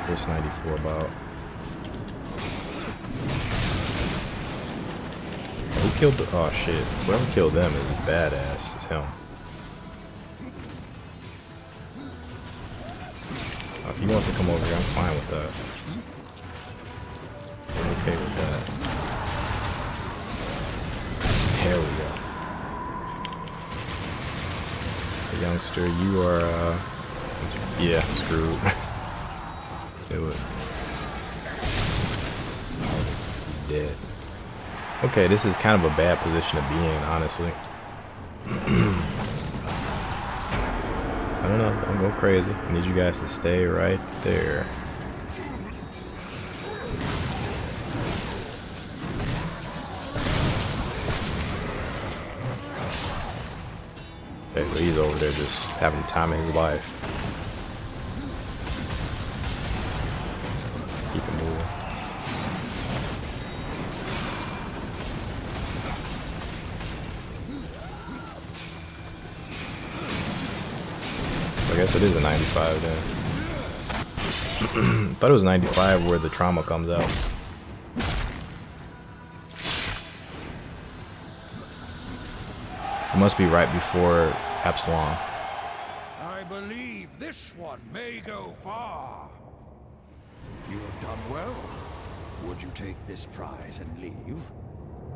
Where's 94 about? He killed the. Oh shit. Whoever killed them is badass. It's him. If he wants to come over here, I'm fine with that. I'm okay with that. Hell yeah. Youngster, you are yeah, screwed. Do it. He's dead. Okay, this is kind of a bad position to be in, honestly. I don't know, don't go crazy. I need you guys to stay right there. Okay, so he's over there just having the time of his life. Keep it moving. I guess it is a 95 then. Thought it was 95 where the trauma comes out. It must be right before Absalom. I believe this one may go far. You have done well. Would you take this prize and leave?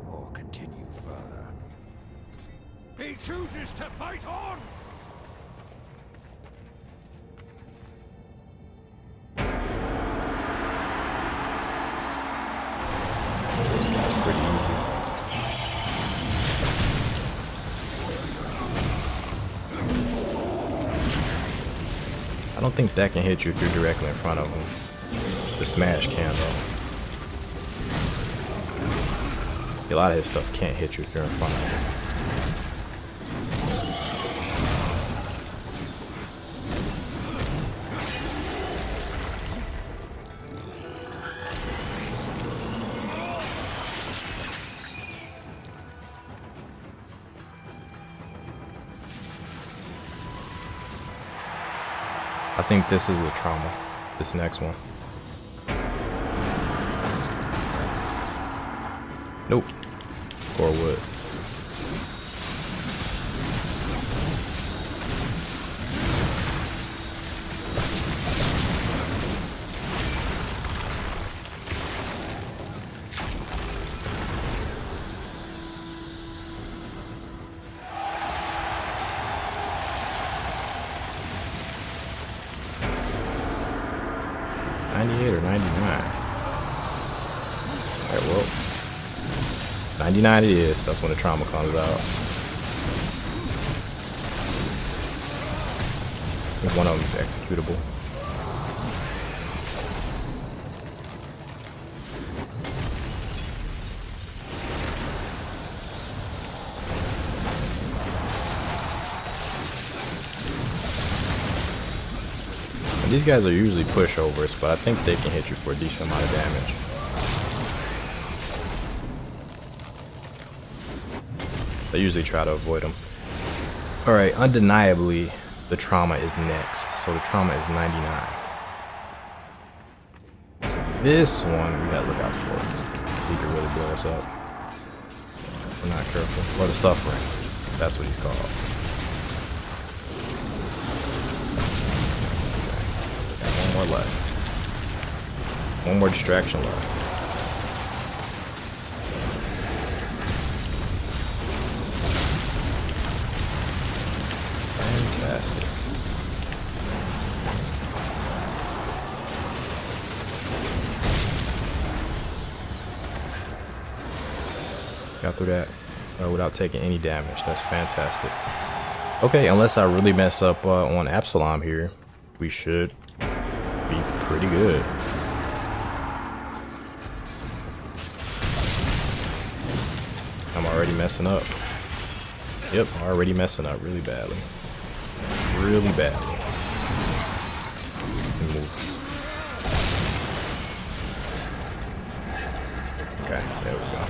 Or continue further? He chooses to fight on! This guy's pretty easy. I don't think that can hit you if you're directly in front of him. The smash can though. A lot of his stuff can't hit you if you're in front of him. I think this is the trauma, this next one. Nope. Or wood. Or 99. Alright, well. 99 it is. That's when the trauma comes out. I think one of them is executable. These guys are usually pushovers, but I think they can hit you for a decent amount of damage. I usually try to avoid them. Alright, undeniably, the trauma is next. So the trauma is 99. So This one we gotta look out for. He can really blow us up. We're not careful. Or the Suffering. That's what he's called. Okay. Got one more left. One more distraction left. Fantastic. Got through that without taking any damage. That's fantastic. Okay, unless I really mess up on Absalom here, we should be pretty good. I'm already messing up. Yep, already messing up really badly. Really badly. Move. Okay, there we go.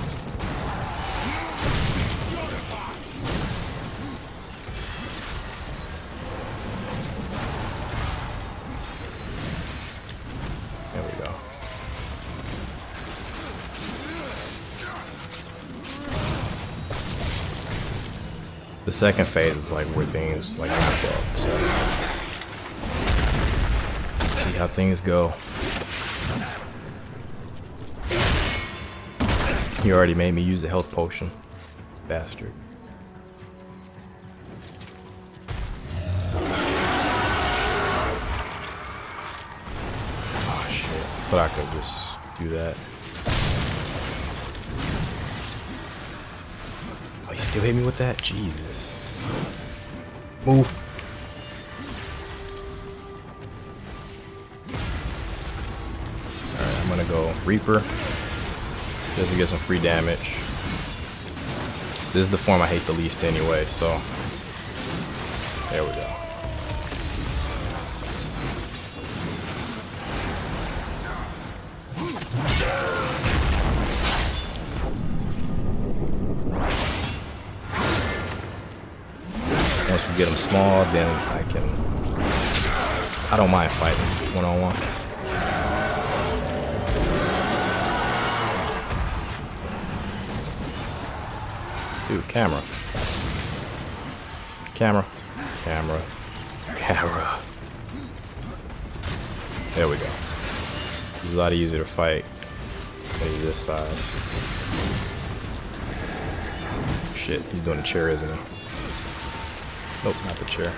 There we go. The second phase is like where things like ramp up. So let's see how things go. He already made me use the health potion, bastard. Oh shit! Thought I could just do that. Oh, he still hit me with that? Jesus. Move. Alright, I'm gonna go Reaper. Just to get some free damage. This is the form I hate the least anyway, so. There we go. Once we get them small, then I don't mind fighting one-on-one. Dude, camera. Camera. Camera. Camera. There we go. It's a lot easier to fight maybe this side. Shit, he's doing the chair, isn't he? Nope, not the chair.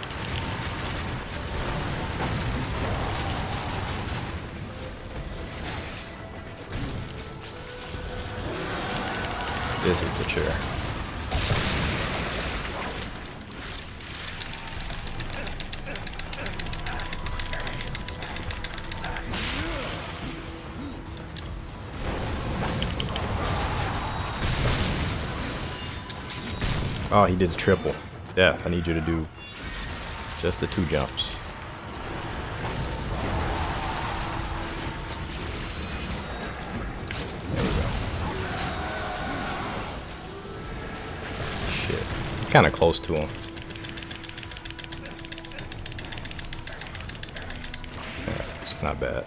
This is the chair. Oh, he did the triple. Death, I need you to do just the 2 jumps. There we go. Shit. Kind of close to him. Yeah, it's not bad.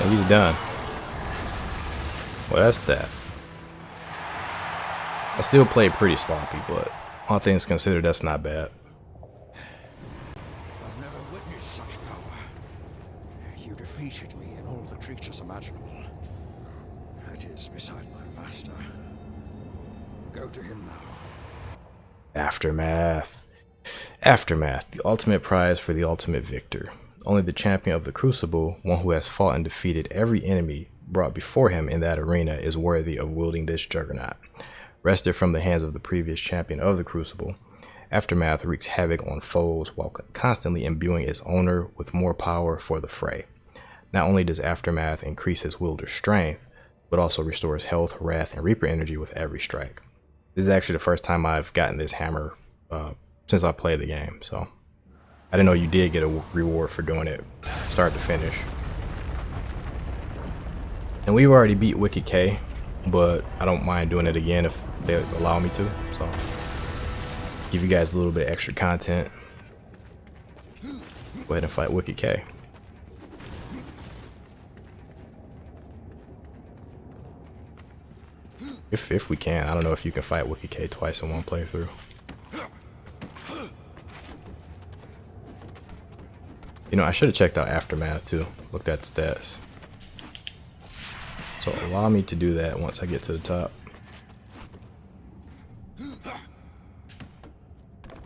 He's done. Well, that's that. I still played pretty sloppy, but all things considered, that's not bad. I've never witnessed such power. You defeated me in all the creatures imaginable. That is beside my master. Go to him now. Aftermath. Aftermath, the ultimate prize for the ultimate victor. Only the champion of the Crucible, one who has fought and defeated every enemy brought before him in that arena, is worthy of wielding this Juggernaut. Wrested from the hands of the previous champion of the Crucible, Aftermath wreaks havoc on foes while constantly imbuing its owner with more power for the fray. Not only does Aftermath increase his wielder's strength, but also restores health, wrath, and Reaper energy with every strike. This is actually the first time I've gotten this hammer since I played the game, so I didn't know you did get a reward for doing it start to finish. And we've already beat Wicked K, but I don't mind doing it again if they allow me to, so give you guys a little bit extra content. Go ahead and fight Wicked K. If we can. I don't know if you can fight Wicked K twice in one playthrough. You know, I should have checked out Aftermath too. Looked at stats. So allow me to do that once I get to the top.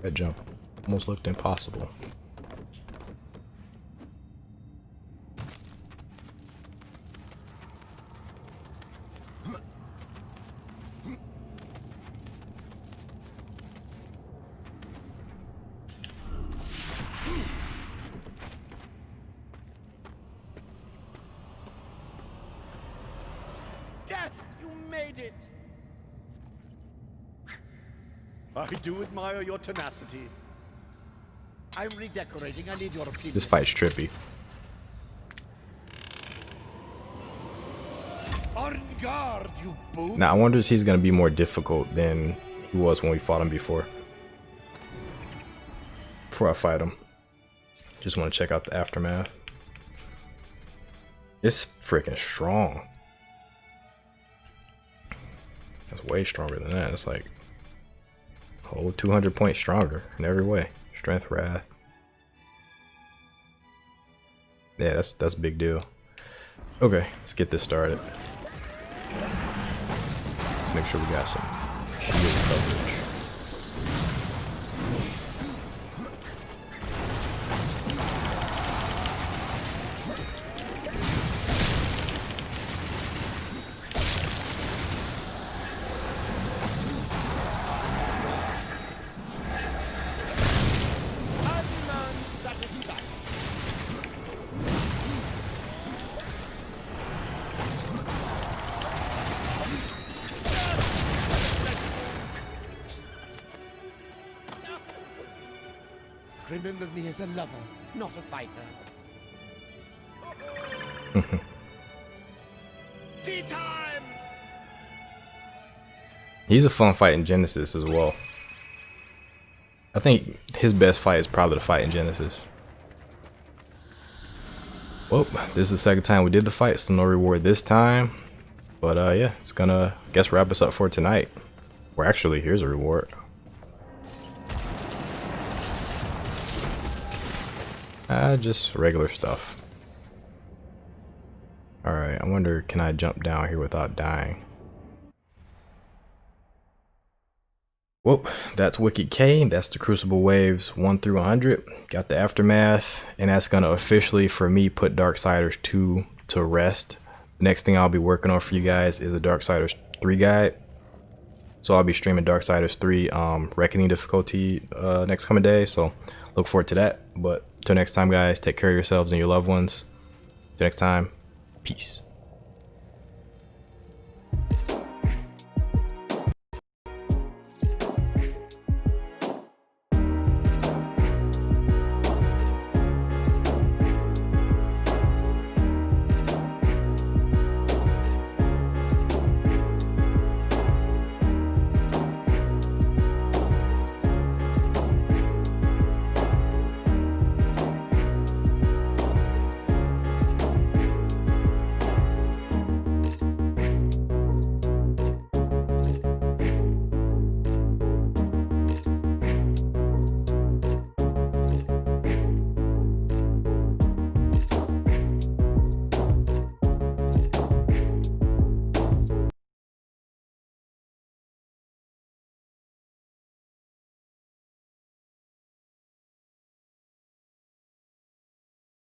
That jump almost looked impossible. Death, you made it! I do admire your tenacity. I'm redecorating. I need your opinion. This fight's trippy. On guard, you boob! Now I wonder if he's gonna be more difficult than he was when we fought him before. Before I fight him, just want to check out the Aftermath. It's freaking strong. That's way stronger than that. It's like a whole 200 points stronger in every way. Strength, wrath. Yeah, that's a big deal. Okay, let's get this started. Let's make sure we got some shield coverage. Remember me as a lover, not a fighter. Tea time! He's a fun fight in Genesis as well. I think his best fight is probably the fight in Genesis. Well, this is the second time we did the fight, so no reward this time. But yeah, it's gonna, I guess, wrap us up for tonight. Or actually, here's a reward. Just regular stuff. Alright, I wonder, can I jump down here without dying? Well, that's Wicked K. That's the Crucible waves 1 through 100. Got the Aftermath, and that's gonna officially, for me, put Darksiders 2 to rest. Next thing I'll be working on for you guys is a Darksiders 3 guide. So I'll be streaming Darksiders 3 Reckoning difficulty next coming day. So look forward to that. But till next time, guys, take care of yourselves and your loved ones. Till next time, peace.